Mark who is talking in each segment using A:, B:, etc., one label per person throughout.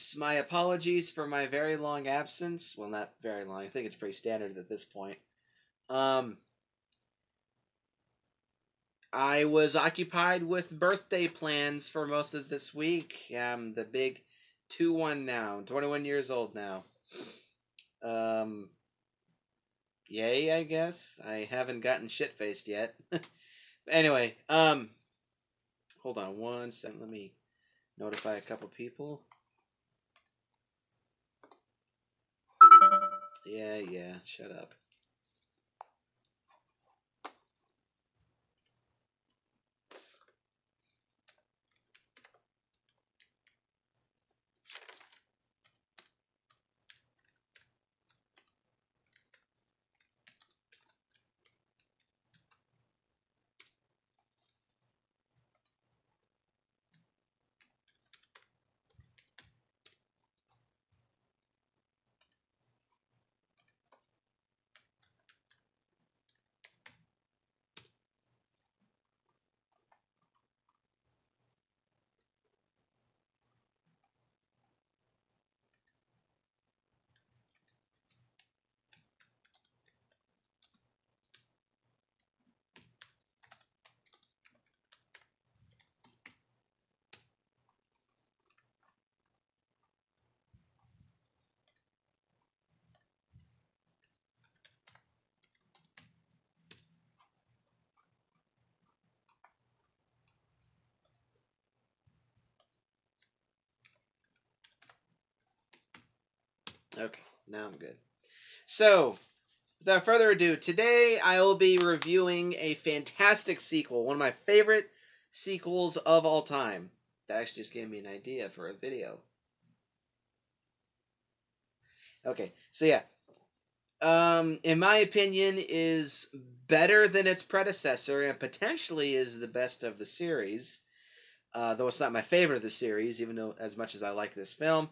A: audience, my apologies for my very long absence. Well, not very long. I think it's pretty standard at this point. I was occupied with birthday plans for most of this week. I'm the big 2-1 now. 21 years old now. Yay, I guess. I haven't gotten shit-faced yet. Anyway, hold on one second. Let me notify a couple people. Yeah, shut up. Okay, now I'm good. So, without further ado, today I will be reviewing a fantastic sequel, one of my favorite sequels of all time. That actually just gave me an idea for a video. Okay, so yeah. In my opinion, is better than its predecessor and potentially is the best of the series. Though it's not my favorite of the series, even though as much as I like this film.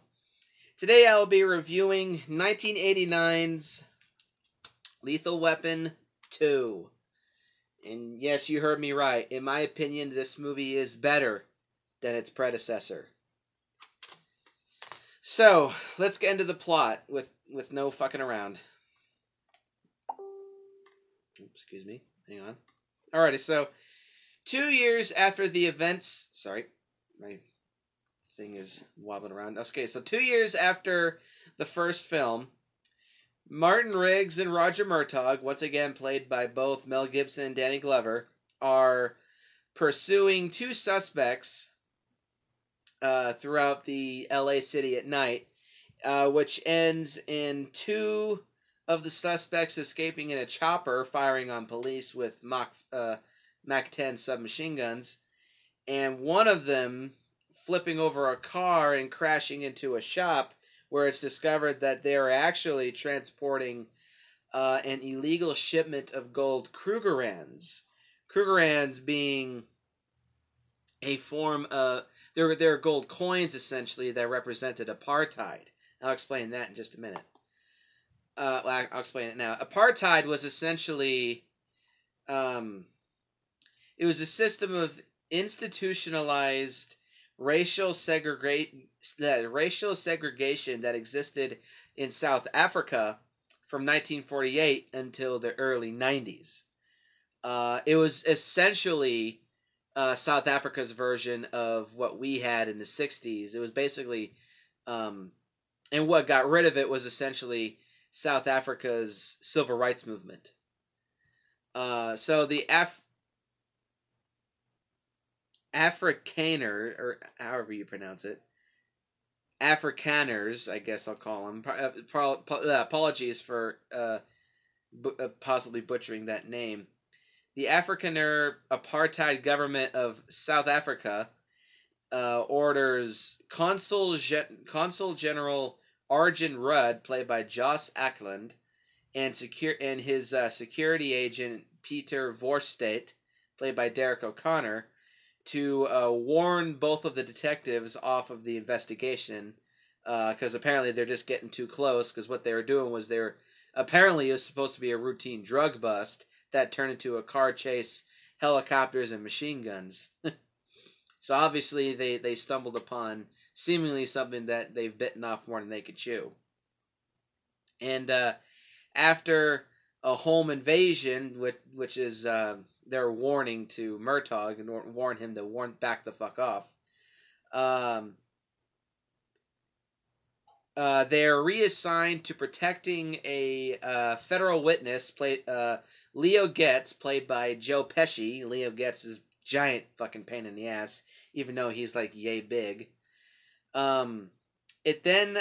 A: Today I will be reviewing 1989's Lethal Weapon 2. And yes, you heard me right. In my opinion, this movie is better than its predecessor. So, let's get into the plot with no fucking around. Oops, excuse me. Hang on. Alrighty, so 2 years after the events... Sorry, my thing is wobbling around. Okay, so 2 years after the first film, Martin Riggs and Roger Murtaugh, once again played by both Mel Gibson and Danny Glover, are pursuing two suspects throughout the LA city at night, which ends in two of the suspects escaping in a chopper, firing on police with MAC-10 submachine guns, and one of them flipping over a car and crashing into a shop where it's discovered that they're actually transporting an illegal shipment of gold Krugerrands. Krugerrands being a form of... They're gold coins, essentially, that represented apartheid. I'll explain that in just a minute. I'll explain it now. Apartheid was essentially... it was a system of institutionalized racial segregation that existed in South Africa from 1948 until the early 90s. It was essentially South Africa's version of what we had in the 60s. It was basically, and what got rid of it was essentially South Africa's civil rights movement. So the Afrikaner, or however you pronounce it, Afrikaners, I guess I'll call them. Apologies for possibly butchering that name. The Afrikaner apartheid government of South Africa orders Consul General Arjen Rudd, played by Jos Ackland, and his security agent Peter Vorstadt, played by Derek O'Connor, to warn both of the detectives off of the investigation, because apparently they're just getting too close, because what they were doing was apparently it was supposed to be a routine drug bust that turned into a car chase, helicopters, and machine guns. So obviously they stumbled upon seemingly something that they've bitten off more than they could chew. And after a home invasion, which is their warning to Murtaugh and warn him to back the fuck off. They're reassigned to protecting a federal witness, Leo Getz, played by Joe Pesci. Leo Getz is giant fucking pain in the ass, even though he's like yay big. It then,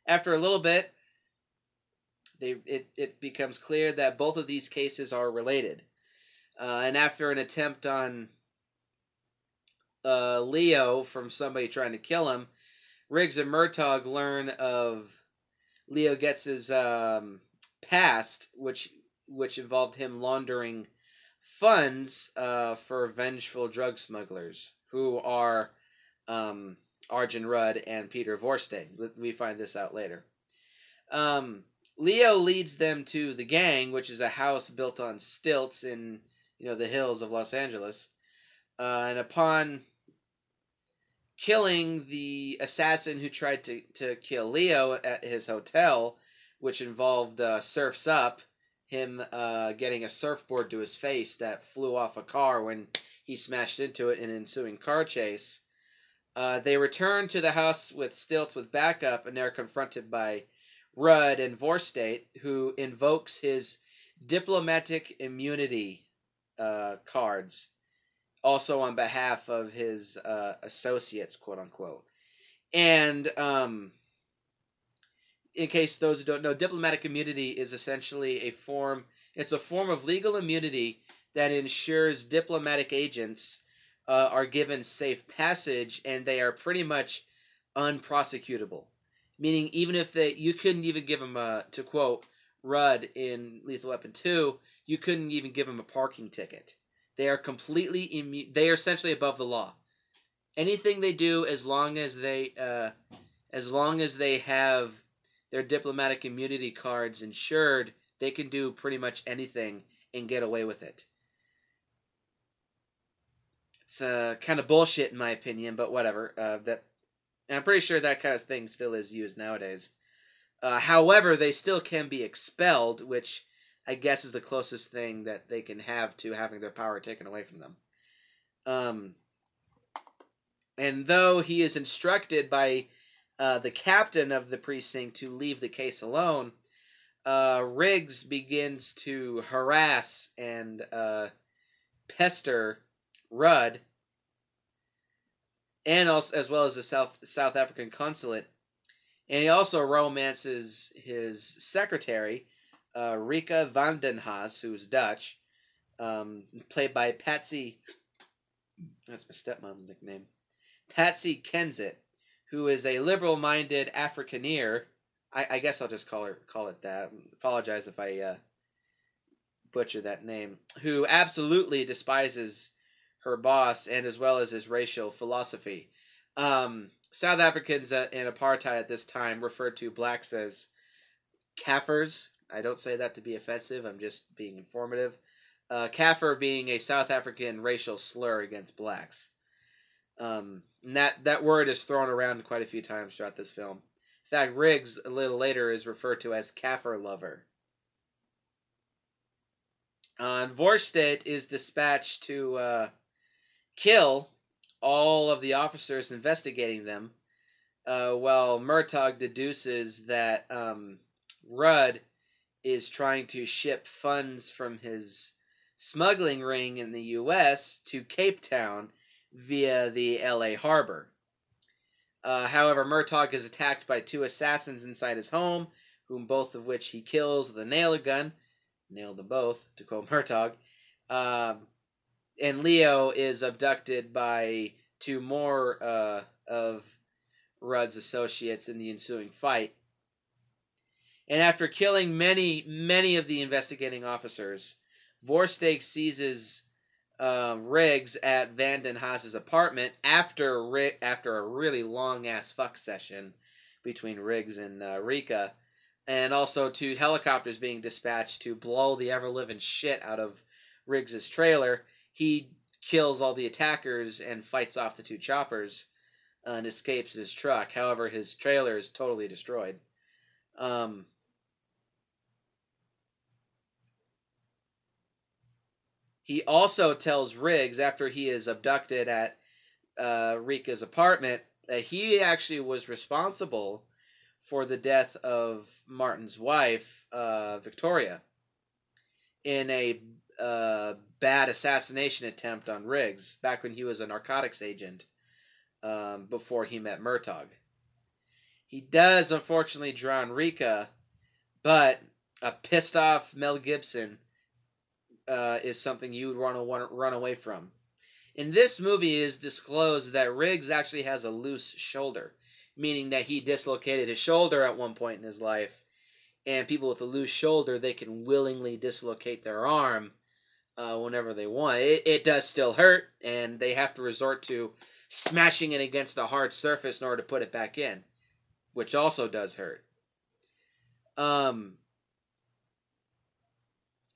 A: after a little bit, it becomes clear that both of these cases are related. And after an attempt on Leo from somebody trying to kill him, Riggs and Murtaugh learn of Leo Getz's past, which involved him laundering funds for vengeful drug smugglers, who are Arjen Rudd and Peter Vorsteg. We find this out later. Leo leads them to the gang, which is a house built on stilts in the hills of Los Angeles. And upon killing the assassin who tried to kill Leo at his hotel, which involved Surf's Up, him getting a surfboard to his face that flew off a car when he smashed into it in an ensuing car chase. They return to the house with stilts with backup, and they're confronted by Rudd and Vorsteg, who invokes his diplomatic immunity cards, also on behalf of his associates, quote unquote. And in case those who don't know, diplomatic immunity is essentially a form of legal immunity that ensures diplomatic agents are given safe passage, and they are pretty much unprosecutable. Meaning, even if you couldn't even give them to quote Rudd in Lethal Weapon 2, you couldn't even give them a parking ticket. They are completely immune. They are essentially above the law. Anything they do, as long as they have their diplomatic immunity cards insured, they can do pretty much anything and get away with it. It's kind of bullshit in my opinion, but whatever. I'm pretty sure that kind of thing still is used nowadays. However, they still can be expelled, which I guess is the closest thing that they can have to having their power taken away from them. And though he is instructed by the captain of the precinct to leave the case alone, Riggs begins to harass and pester Rudd, and also as well as the South African consulate, and he also romances his secretary, Rika van den Haas, who's Dutch, played by Patsy. That's my stepmom's nickname, Patsy Kensit, who is a liberal-minded Afrikaner. I guess I'll just call it that. Apologize if I butcher that name. Who absolutely despises her boss, and as well as his racial philosophy. South Africans in apartheid at this time referred to blacks as Kafirs. I don't say that to be offensive. I'm just being informative. Kafir being a South African racial slur against blacks. And that word is thrown around quite a few times throughout this film. In fact, Riggs, a little later, is referred to as Kafir lover. Vorsteg is dispatched to kill all of the officers investigating them, while Murtaugh deduces that Rudd is trying to ship funds from his smuggling ring in the U.S. to Cape Town via the L.A. harbor. However, Murtaugh is attacked by two assassins inside his home, whom both of which he kills with a nail gun. Nailed them both, to quote Murtaugh. And Leo is abducted by two more of Rudd's associates in the ensuing fight. And after killing many of the investigating officers, Vorsteg seizes Riggs at Van den Haas's apartment after a really long-ass fuck session between Riggs and Rika, and also two helicopters being dispatched to blow the ever-living shit out of Riggs's trailer. He kills all the attackers and fights off the two choppers. and escapes his truck. However, his trailer is totally destroyed. He also tells Riggs, after he is abducted at Rika's apartment, that he actually was responsible for the death of Martin's wife, Victoria, in a bad assassination attempt on Riggs back when he was a narcotics agent, before he met Murtaugh. He does unfortunately drown Rika, but a pissed off Mel Gibson is something you would want to run away from. In this movie, it is disclosed that Riggs actually has a loose shoulder, meaning that he dislocated his shoulder at one point in his life, and people with a loose shoulder, they can willingly dislocate their arm whenever they want. It does still hurt, and they have to resort to smashing it against a hard surface in order to put it back in, which also does hurt.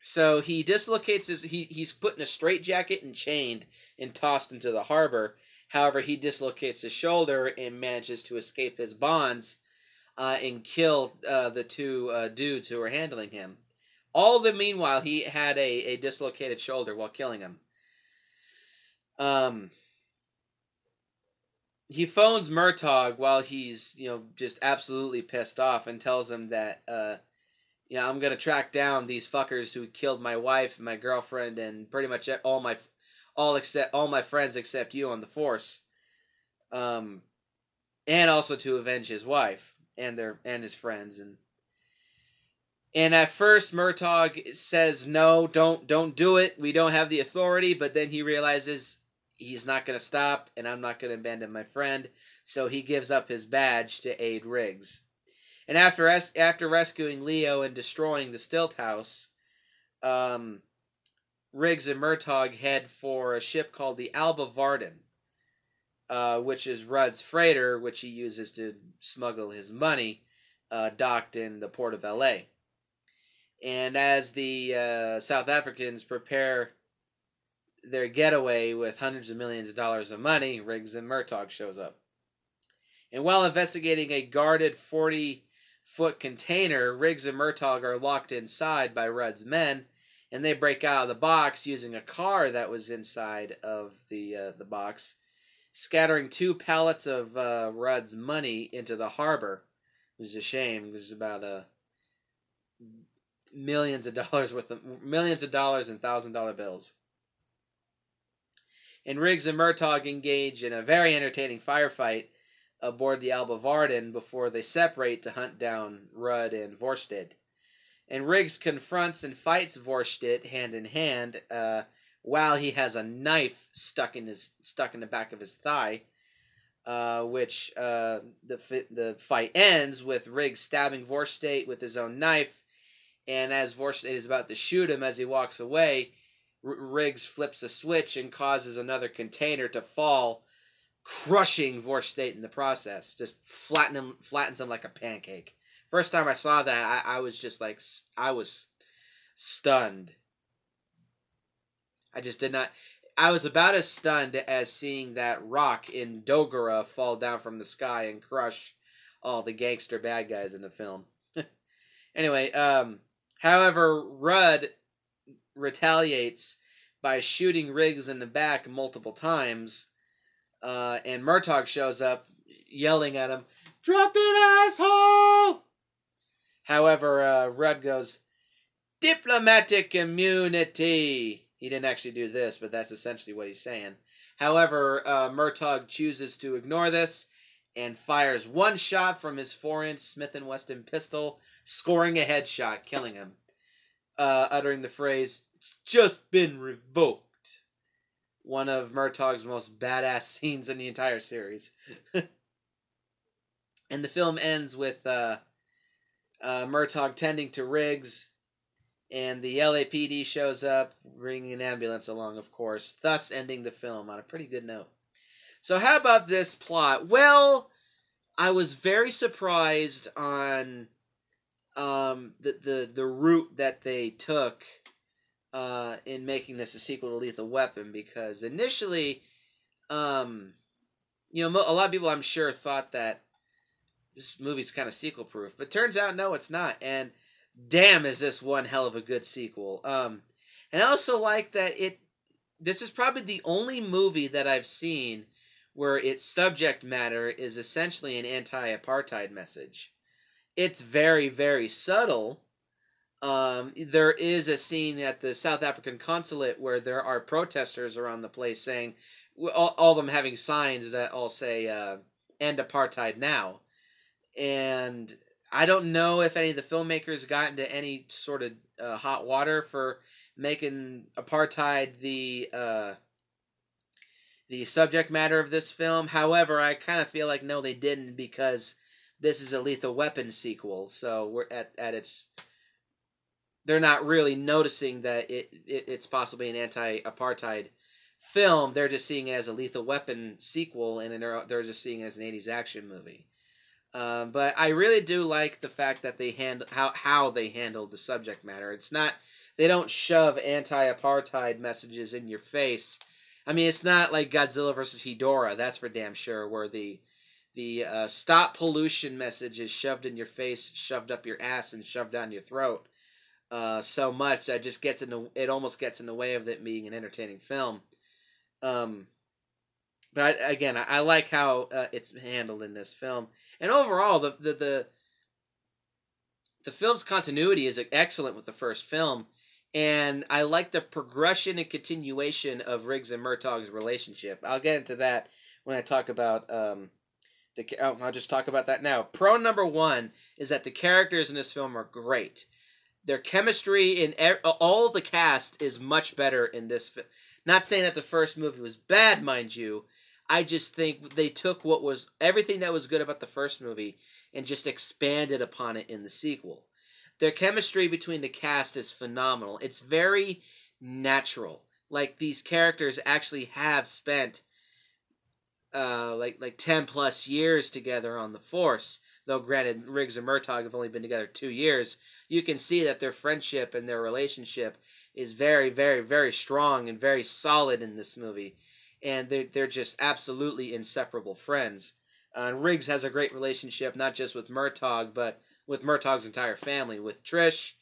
A: So he dislocates he's put in a straitjacket and chained and tossed into the harbor. However, he dislocates his shoulder and manages to escape his bonds and kill the two dudes who were handling him. All the meanwhile, he had a dislocated shoulder while killing him. He phones Murtaugh while he's, just absolutely pissed off, and tells him that, I'm gonna track down these fuckers who killed my wife and my girlfriend and pretty much all my friends except you on the force, and also to avenge his wife and his friends. And at first Murtaugh says, no, don't do it. We don't have the authority. But then he realizes he's not going to stop, and I'm not going to abandon my friend. So he gives up his badge to aid Riggs. And after rescuing Leo and destroying the Stilt House, Riggs and Murtaugh head for a ship called the Alba Varden, which is Rudd's freighter, which he uses to smuggle his money, docked in the port of L.A. And as the South Africans prepare their getaway with hundreds of millions of dollars of money, Riggs and Murtaugh shows up. And while investigating a guarded 40-foot container, Riggs and Murtaugh are locked inside by Rudd's men, and they break out of the box using a car that was inside of the box, scattering 2 pallets of Rudd's money into the harbor. It was a shame. It was about millions of dollars and $1,000 bills. And Riggs and Murtaugh engage in a very entertaining firefight aboard the Alba Varden before they separate to hunt down Rudd and Vorstedt. And Riggs confronts and fights Vorstedt hand in hand, while he has a knife stuck in the back of his thigh, which the fight ends with Riggs stabbing Vorstedt with his own knife. And as Vorstedt is about to shoot him as he walks away, Riggs flips a switch and causes another container to fall, crushing Vorstedt in the process. Just flattens him like a pancake. First time I saw that, I was just like, I was stunned. I just did not... I was about as stunned as seeing that rock in Dogora fall down from the sky and crush all the gangster bad guys in the film. Anyway, however, Rudd retaliates by shooting Riggs in the back multiple times, and Murtaugh shows up yelling at him, "Drop it, asshole!" However, Rudd goes, "Diplomatic immunity." He didn't actually do this, but that's essentially what he's saying. However, Murtaugh chooses to ignore this and fires one shot from his 4-inch Smith & Wesson pistol, scoring a headshot, killing him, uttering the phrase, "It's just been revoked." One of Murtaugh's most badass scenes in the entire series. And the film ends with Murtaugh tending to Riggs, and the LAPD shows up, bringing an ambulance along, of course, thus ending the film on a pretty good note. So how about this plot? Well, I was very surprised on the route that they took in making this a sequel to Lethal Weapon, because initially a lot of people I'm sure thought that this movie's kind of sequel proof, but turns out no, it's not. And damn, is this one hell of a good sequel. And I also like that this is probably the only movie that I've seen where its subject matter is essentially an anti-apartheid message. It's very, very subtle. There is a scene at the South African consulate where there are protesters around the place saying, all of them having signs that all say, end apartheid now. And I don't know if any of the filmmakers got into any sort of hot water for making apartheid the subject matter of this film. However, I kind of feel like no, they didn't, because this is a Lethal Weapon sequel. So we're at its. They're not really noticing that it's possibly an anti-apartheid film. They're just seeing it as a Lethal Weapon sequel, and they're just seeing it as an '80s action movie. But I really do like the fact that they how they handled the subject matter. It's not, they don't shove anti-apartheid messages in your face. I mean, it's not like Godzilla vs. Hedorah, that's for damn sure, where the stop pollution message is shoved in your face, shoved up your ass, and shoved down your throat. So much that just it almost gets in the way of it being an entertaining film. But again, I like how it's handled in this film, and overall, the film's continuity is excellent with the first film, and I like the progression and continuation of Riggs and Murtaugh's relationship. I'll get into that when I talk about I'll just talk about that now. Pro number one is that the characters in this film are great. Their chemistry in all the cast is much better in this film. Not saying that the first movie was bad, mind you. I just think they took everything that was good about the first movie and just expanded upon it in the sequel. Their chemistry between the cast is phenomenal. It's very natural. Like, these characters actually have spent like 10 plus years together on the force. Though granted, Riggs and Murtaugh have only been together 2 years. You can see that their friendship and their relationship is very, very, very strong and very solid in this movie. And they're just absolutely inseparable friends. And Riggs has a great relationship, not just with Murtaugh, but with Murtaugh's entire family, with Trish,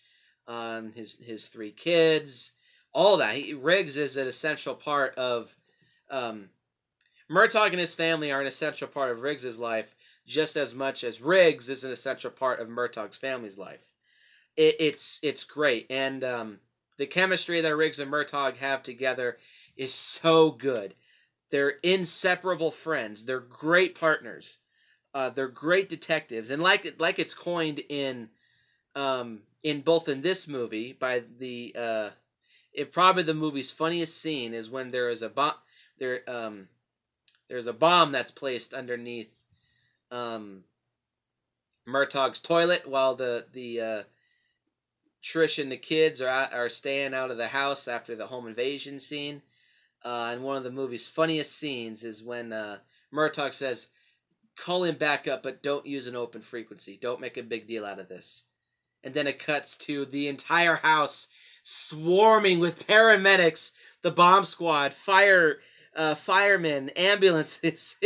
A: his 3 kids, all that. Riggs is an essential part of... Murtaugh and his family are an essential part of Riggs's life, just as much as Riggs is an essential part of Murtaugh's family's life. It's great, and the chemistry that Riggs and Murtaugh have together is so good. They're inseparable friends. They're great partners. They're great detectives, and like it's coined in both in this movie by probably the movie's funniest scene is when there is a bomb. There's a bomb that's placed underneath Murtaugh's toilet while the Trish and the kids are staying out of the house after the home invasion scene. And one of the movie's funniest scenes is when Murtaugh says, "Call him back up, but don't use an open frequency. Don't make a big deal out of this." And then it cuts to the entire house swarming with paramedics, the bomb squad, firemen, ambulances.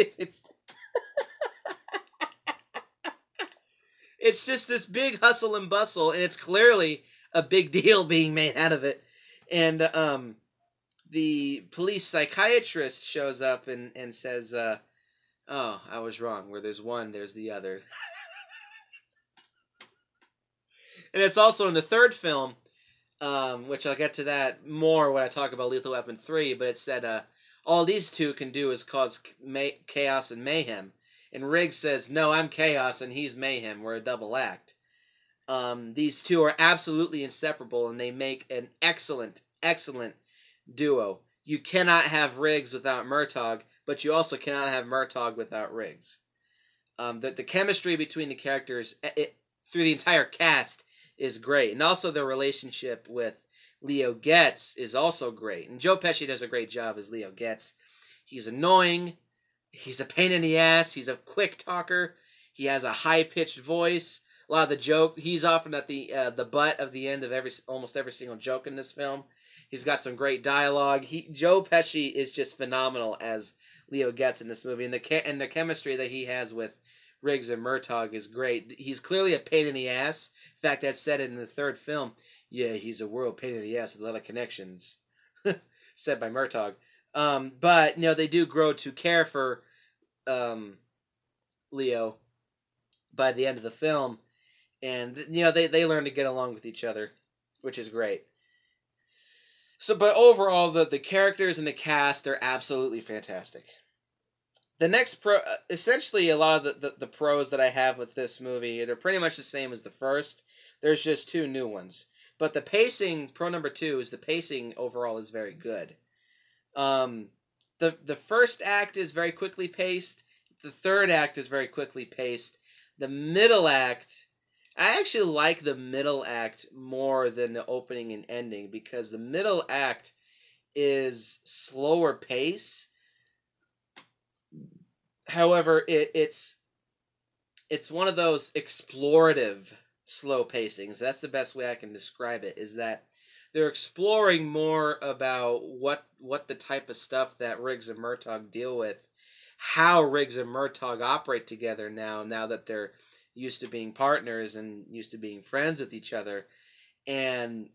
A: It's just this big hustle and bustle, and it's clearly a big deal being made out of it. And the police psychiatrist shows up and says, "Oh, I was wrong. Where there's one, there's the other." And it's also in the third film, which I'll get to that more when I talk about Lethal Weapon 3, but it said, all these two can do is cause chaos and mayhem. And Riggs says, "No, I'm chaos and he's mayhem. We're a double act." These two are absolutely inseparable, and they make an excellent, excellent duo. You cannot have Riggs without Murtaugh, but you also cannot have Murtaugh without Riggs. The chemistry between the characters through the entire cast is great. And also their relationship with Leo Getz is also great. And Joe Pesci does a great job as Leo Getz. He's annoying. He's a pain in the ass. He's a quick talker. He has a high-pitched voice. A lot of the joke, he's often at the butt of the end of almost every single joke in this film. He's got some great dialogue. Joe Pesci is just phenomenal as Leo Getz in this movie, and the chemistry that he has with Riggs and Murtaugh is great. He's clearly a pain in the ass. In fact, that's said in the third film. Yeah, he's a real pain in the ass with a lot of connections, said by Murtaugh. But they do grow to care for Leo by the end of the film, and they learn to get along with each other, which is great. So, but overall, the characters and the cast are absolutely fantastic. The next essentially a lot of the pros that I have with this movie, they're pretty much the same as the first. There's just two new ones. But the pacing, pro number 2, is the pacing overall is very good. The first act is very quickly paced. The third act is very quickly paced. The middle act, I actually like the middle act more than the opening and ending, because the middle act is slower pace. However, it's one of those explorative slow pacings. That's the best way I can describe it, is that they're exploring more about what the type of stuff that Riggs and Murtaugh deal with, how Riggs and Murtaugh operate together now that they're used to being partners and used to being friends with each other. And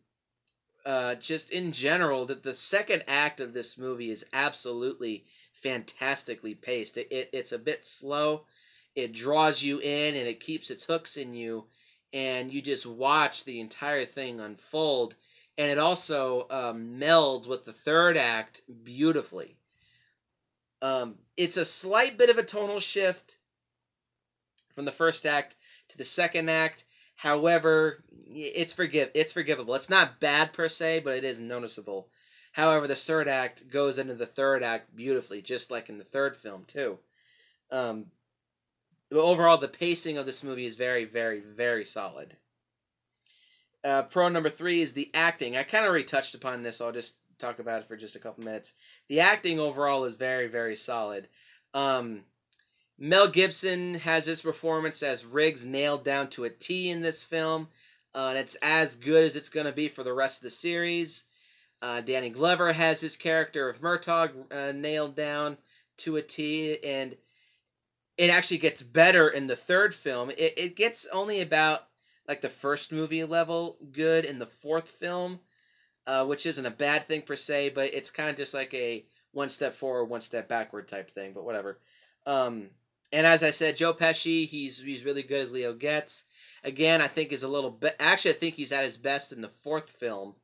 A: just in general, the second act of this movie is absolutely fantastically paced. It's a bit slow. It draws you in and it keeps its hooks in you, and you just watch the entire thing unfold. And it also melds with the third act beautifully. It's a slight bit of a tonal shift from the first act to the second act. However, it's forgivable. It's not bad per se, but it is noticeable. However, the third act goes into the third act beautifully, just like in the third film too. But overall, the pacing of this movie is very, very, very solid. Pro number 3 is the acting. I kind of already touched upon this, so I'll just talk about it for just a couple minutes. The acting overall is very, very solid. Mel Gibson has his performance as Riggs nailed down to a T in this film. And it's as good as it's going to be for the rest of the series. Danny Glover has his character of Murtaugh nailed down to a T. And it actually gets better in the third film. It gets only about like the first movie level good in the fourth film, which isn't a bad thing per se, but it's kind of just like a one step forward, one step backward type thing, but whatever. And as I said, Joe Pesci, he's really good as Leo Getz. Again, I think is a little bit. Actually, I think he's at his best in the fourth film,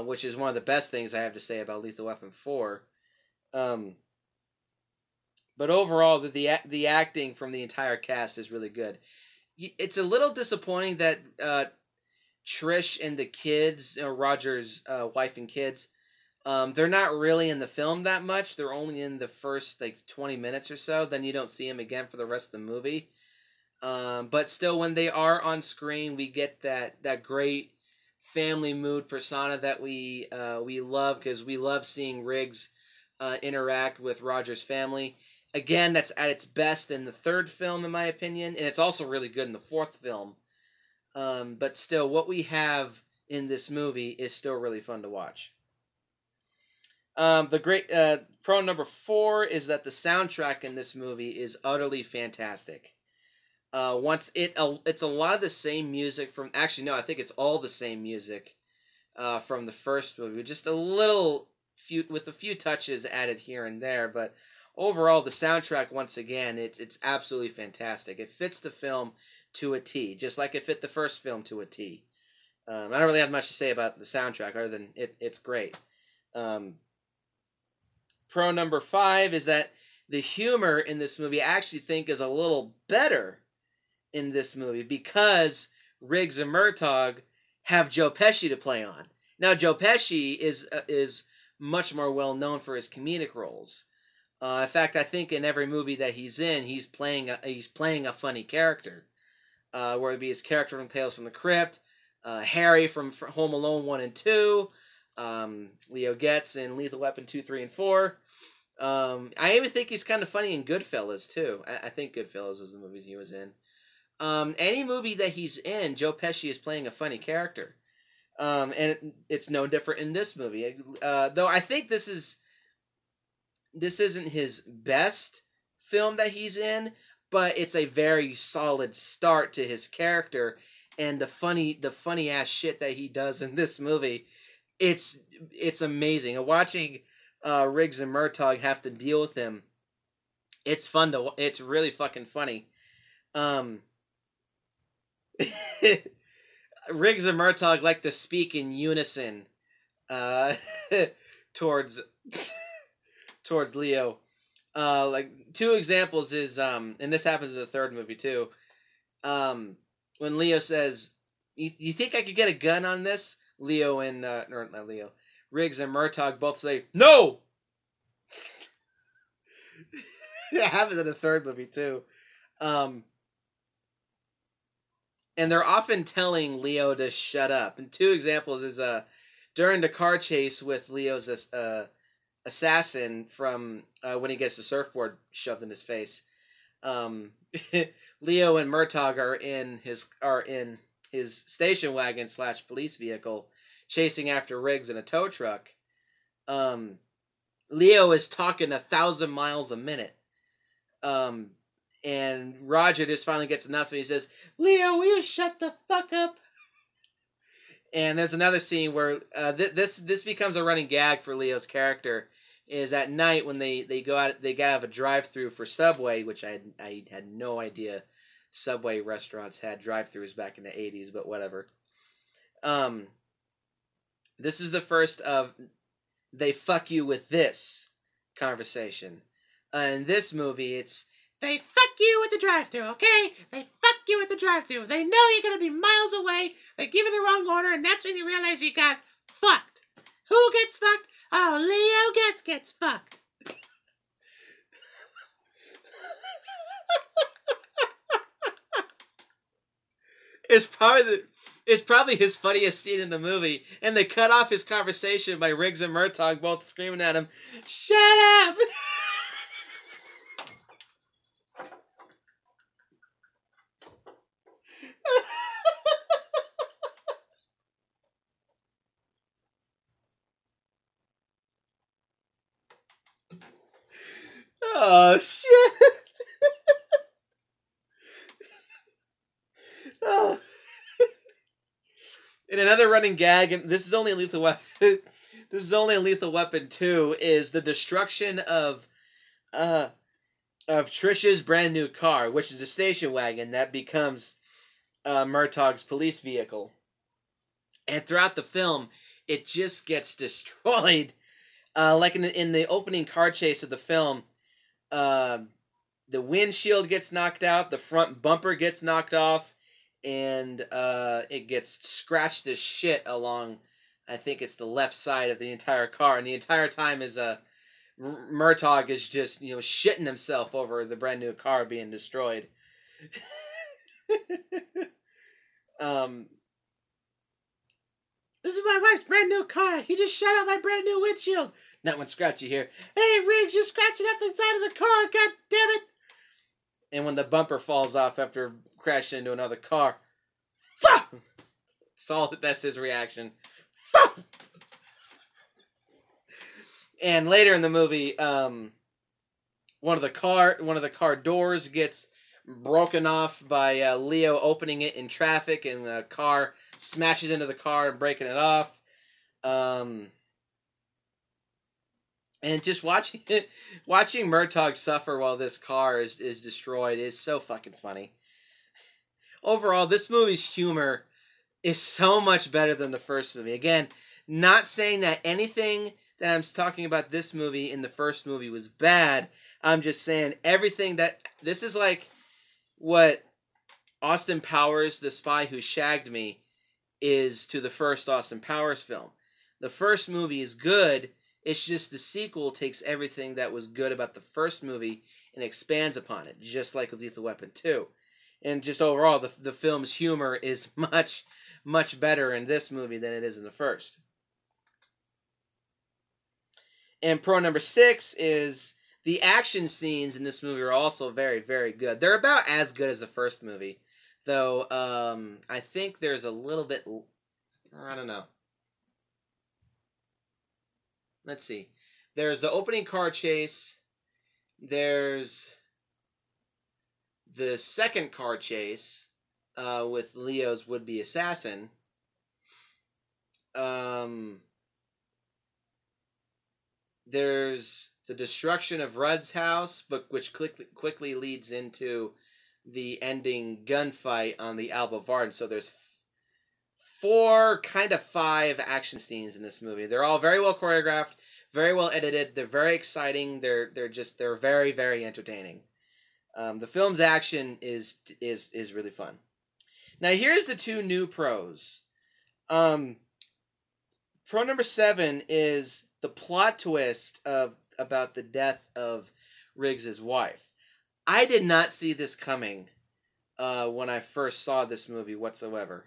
A: which is one of the best things I have to say about Lethal Weapon 4. But overall, the acting from the entire cast is really good. It's a little disappointing that Trish and the kids, Roger's wife and kids, they're not really in the film that much. They're only in the first 20 minutes or so. Then you don't see them again for the rest of the movie. But still, when they are on screen, we get that great family mood persona that we love, because we love seeing Riggs interact with Roger's family. Again, that's at its best in the third film, in my opinion, and it's also really good in the fourth film. But still, what we have in this movie is still really fun to watch. The great pro number 4 is that the soundtrack in this movie is utterly fantastic. It's a lot of the same music from. Actually, no, I think it's all the same music from the first movie, just with a few touches added here and there, but. Overall, the soundtrack, once again, it's absolutely fantastic. It fits the film to a T, just like it fit the first film to a T. I don't really have much to say about the soundtrack, other than it's great. Pro number 5 is that the humor in this movie I actually think is a little better in this movie, because Riggs and Murtaugh have Joe Pesci to play on. Now, Joe Pesci is much more well known for his comedic roles. In fact, I think in every movie that he's in, he's playing a funny character. Whether it be his character from Tales from the Crypt, Harry from Home Alone 1 and 2, Leo Getz in Lethal Weapon 2, 3, and 4. I even think he's kind of funny in Goodfellas, too. I think Goodfellas was the movies he was in. Any movie that he's in, Joe Pesci is playing a funny character. And it's no different in this movie. Though I think this isn't his best film that he's in, but it's a very solid start to his character, and the funny ass shit that he does in this movie. It's amazing. And watching Riggs and Murtaugh have to deal with him, it's really fucking funny. Riggs and Murtaugh like to speak in unison towards towards Leo. Like two examples is and this happens in the third movie too. When Leo says, "You think I could get a gun on this?" Leo and or not Leo, Riggs and Murtaugh both say, "No." That happens in the third movie too. And they're often telling Leo to shut up. And two examples is during the car chase with Leo's assassin from when he gets the surfboard shoved in his face. Leo and Murtaugh are in his station wagon / police vehicle, chasing after Riggs in a tow truck. Leo is talking 1,000 miles a minute. And Roger just finally gets enough, and he says, "Leo, will you shut the fuck up?" And there's another scene where this becomes a running gag for Leo's character. Is at night when they go out, they have a drive-through for Subway, which I had no idea Subway restaurants had drive-throughs back in the 80s, but whatever. This is the first of "they fuck you with this" conversation. In this movie, it's "they fuck you with the drive-thru, okay? They fuck you with the drive-thru. They know you're gonna be miles away. They give you the wrong order, and that's when you realize you got fucked. Who gets fucked? Oh, Leo gets fucked." It's probably his funniest scene in the movie, and they cut off his conversation by Riggs and Murtaugh both screaming at him, "Shut up!" Oh shit! Oh. And another running gag, and this is only a Lethal Weapon. This is only a Lethal Weapon 2. Is the destruction of Trisha's brand new car, which is a station wagon that becomes Murtaugh's police vehicle. And throughout the film, it just gets destroyed. Like in the opening car chase of the film, the windshield gets knocked out, the front bumper gets knocked off, and it gets scratched as shit along, I think it's the left side of the entire car, and the entire time is Murtaugh is just shitting himself over the brand new car being destroyed. "This is my wife's brand new car. You just shut out my brand new windshield." Not one scratchy here. "Hey, Riggs, you're scratching up the side of the car. God damn it!" And when the bumper falls off after crashing into another car, fuck! That's his reaction. Fuck! And later in the movie, one of the car doors gets broken off by Leo opening it in traffic, and the car smashes into the car and breaking it off. And just watching Murtaugh suffer while this car is destroyed is so fucking funny. Overall, this movie's humor is so much better than the first movie. Again, not saying that anything that I'm talking about this movie in the first movie was bad. I'm just saying everything that... This is like what Austin Powers, The Spy Who Shagged Me, is to the first Austin Powers film. The first movie is good. It's just the sequel takes everything that was good about the first movie and expands upon it, just like with Lethal Weapon 2. And just overall, the film's humor is much, much better in this movie than it is in the first. And pro number 6 is the action scenes in this movie are also very, very good. They're about as good as the first movie, though I think there's a little bit
B: Or I don't know. Let's see. There's the opening car chase. There's the second car chase with Leo's would-be assassin. There's the destruction of Rudd's house, but which quickly leads into the ending gunfight on the Alba Varden. So there's 4, kind of 5 action scenes in this movie. They're all very well choreographed, very well edited. They're very exciting. They're very, very entertaining. The film's action is really fun. Now here's the 2 new pros. Pro number 7 is the plot twist about the death of Riggs's wife. I did not see this coming when I first saw this movie whatsoever.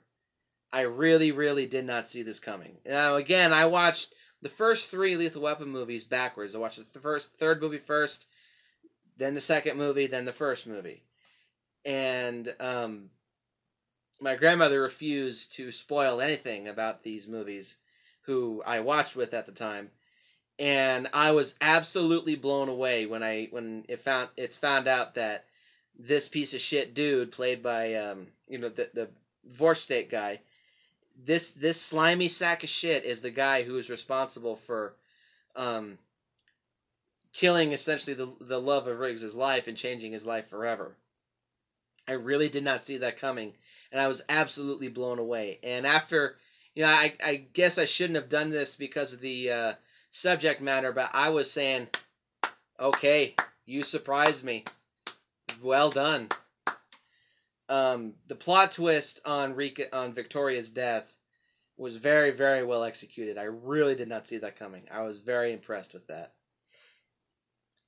B: I really, really did not see this coming. Now, again, I watched the first 3 Lethal Weapon movies backwards. I watched the third movie first, then the second movie, then the first movie. And my grandmother refused to spoil anything about these movies, who I watched with at the time. And I was absolutely blown away when it's found out that this piece of shit dude, played by the Vorstedt guy, this slimy sack of shit is the guy who is responsible for killing essentially the love of Riggs's life and changing his life forever. I really did not see that coming, and I was absolutely blown away. And after, I guess I shouldn't have done this because of the subject matter, but I was saying, okay, you surprised me. Well done. The plot twist on Victoria's death was very, very well executed. I really did not see that coming. I was very impressed with that.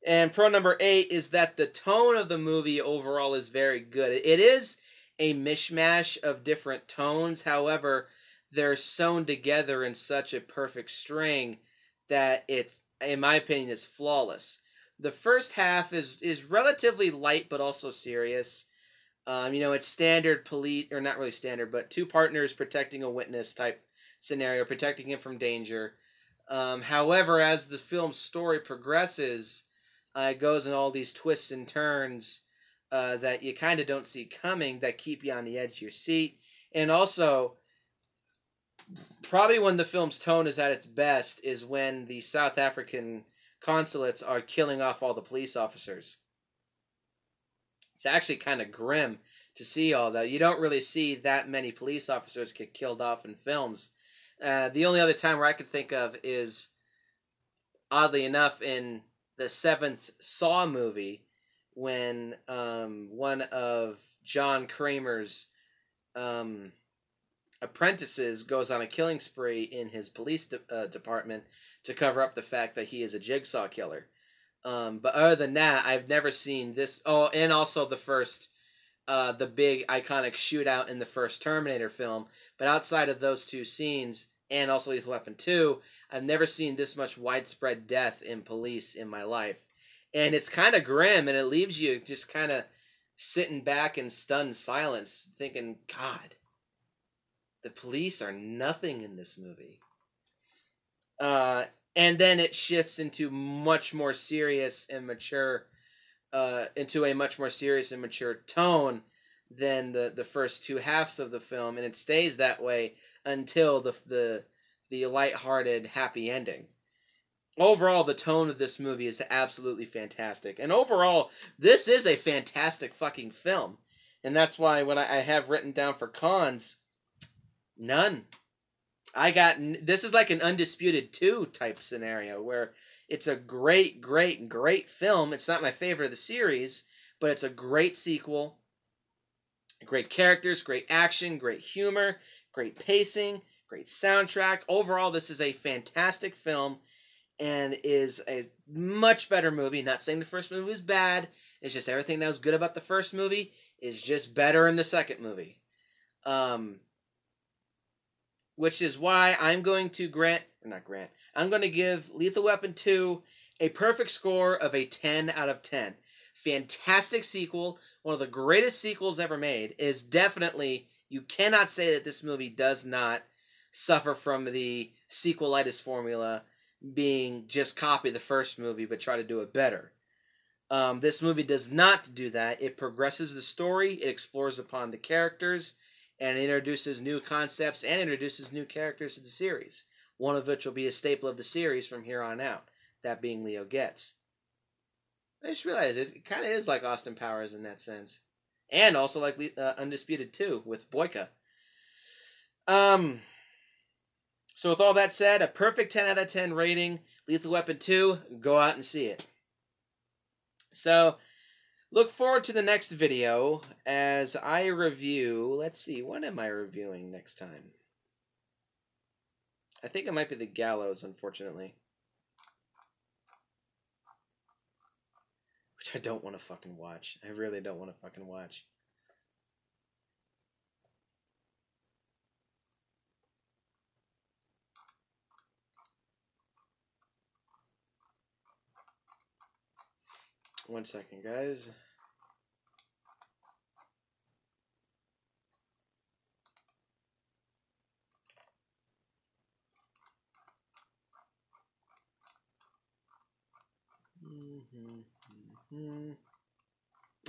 B: And pro number 8 is that the tone of the movie overall is very good. It is a mishmash of different tones. However, they're sewn together in such a perfect string that it's, in my opinion, is flawless. The first half is relatively light but also serious. It's standard police, or not really standard, but 2 partners protecting a witness type scenario, protecting him from danger. However, as the film's story progresses, it goes in all these twists and turns that you kind of don't see coming, that keep you on the edge of your seat. And also, probably when the film's tone is at its best is when the South African consulates are killing off all the police officers. It's actually kind of grim to see all that. You don't really see that many police officers get killed off in films. The only other time where I could think of is, oddly enough, in the 7th Saw movie, when one of John Kramer's apprentices goes on a killing spree in his police department to cover up the fact that he is a jigsaw killer. But other than that, I've never seen this. Oh, and also the big iconic shootout in the first Terminator film. But outside of those 2 scenes, and also Lethal Weapon 2, I've never seen this much widespread death in police in my life. And it's kind of grim, and it leaves you just kind of sitting back in stunned silence, thinking, God, the police are nothing in this movie. And then it shifts into much more serious and mature, into a much more serious and mature tone than the first 2 halves of the film, and it stays that way until the lighthearted happy ending. Overall, the tone of this movie is absolutely fantastic, and overall, this is a fantastic fucking film, and that's why when I have written down for cons, none. This is like an Undisputed 2 type scenario where it's a great, great, great film. It's not my favorite of the series, but it's a great sequel. Great characters, great action, great humor, great pacing, great soundtrack. Overall, this is a fantastic film and is a much better movie. Not saying the first movie was bad. It's just everything that was good about the first movie is just better in the second movie. Which is why I'm going to I'm going to give Lethal Weapon 2 a perfect score of a 10 out of 10. Fantastic sequel. One of the greatest sequels ever made. Is definitely, you cannot say that this movie does not suffer from the sequelitis formula, being just copy the first movie but try to do it better. This movie does not do that. It progresses the story, it explores upon the characters, and introduces new concepts and introduces new characters to the series, one of which will be a staple of the series from here on out, that being Leo Getz. I just realized it kind of is like Austin Powers in that sense. And also like Undisputed 2 with Boyka. So with all that said, a perfect 10 out of 10 rating. Lethal Weapon 2, go out and see it. So, look forward to the next video as I review... Let's see, what am I reviewing next time? I think it might be The Gallows, unfortunately. Which I don't want to fucking watch. I really don't want to fucking watch. One second, guys.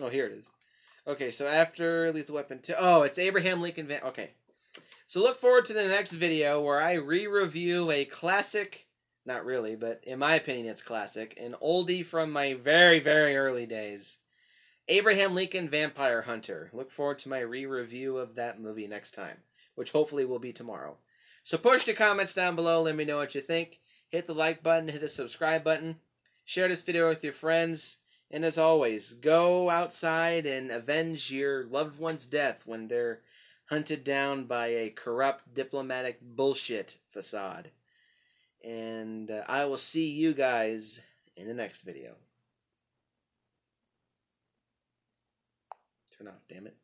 B: Oh, here it is. Okay, so after Lethal Weapon 2... Oh, it's Abraham Lincoln Van... Okay. So look forward to the next video where I re-review a classic... Not really, but in my opinion it's classic. An oldie from my very, very early days. Abraham Lincoln Vampire Hunter. Look forward to my re-review of that movie next time, which hopefully will be tomorrow. So push the comments down below. Let me know what you think. Hit the like button. Hit the subscribe button. Share this video with your friends. And as always, go outside and avenge your loved one's death when they're hunted down by a corrupt diplomatic bullshit facade. And I will see you guys in the next video. Turn off, damn it.